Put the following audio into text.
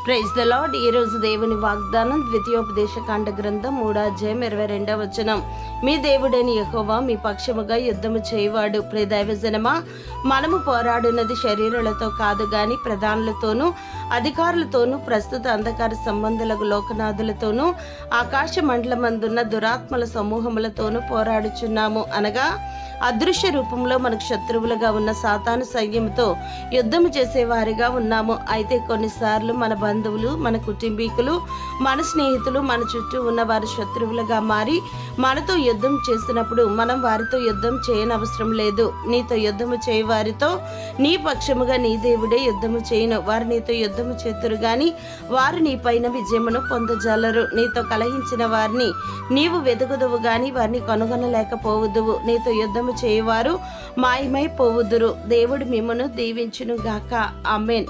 Praise the lord. ఈ రోజు దేవుని వాగ్దానం ద్వితీయోపదేశకాండ గ్రంథం 3:22. మీ దేవుడైన యెహోవా మీ పక్షముగా యుద్ధము చేయవాడు. ప్రియ దైవజనమా, మనము పోరాడున్నది శరీరాలతో కాదు గాని ప్రధానులతోనూ అధికారులతోనూ ప్రస్తుత అంధకార సంబంధులకు లోకనాథులతోనూ ఆకాశ మండలమందున్న దురాత్మల సమూహములతోనూ పోరాడుచున్నాము. అనగా అదృశ్య రూపంలో మనకు శత్రువులుగా ఉన్న సాతాను సైన్యంతో యుద్ధము చేసేవారిగా ఉన్నాము. అయితే కొన్నిసార్లు మన బంధువులు, మన కుటుంబీకులు, మన స్నేహితులు మన చుట్టూ ఉన్న వారి శత్రువులుగా మారి మనతో యుద్ధం చేసినప్పుడు మనం వారితో యుద్ధం చేయనవసరం లేదు. నీతో యుద్ధము చేయవారితో నీ పక్షముగా నీ దేవుడే యుద్ధము చేయను. వారు నీతో యుద్ధము చేతురు గాని వారు నీ పైన విజయమును పొందజాలరు. నీతో కలహించిన వారిని నీవు వెతుకుదువు గాని వారిని కనుగొనలేకపోవుదువు. నీతో యుద్ధము చేయవారు మాయమై పోవుదురు. దేవుడు మిమ్మును దీవించును గాక. ఆమేన్.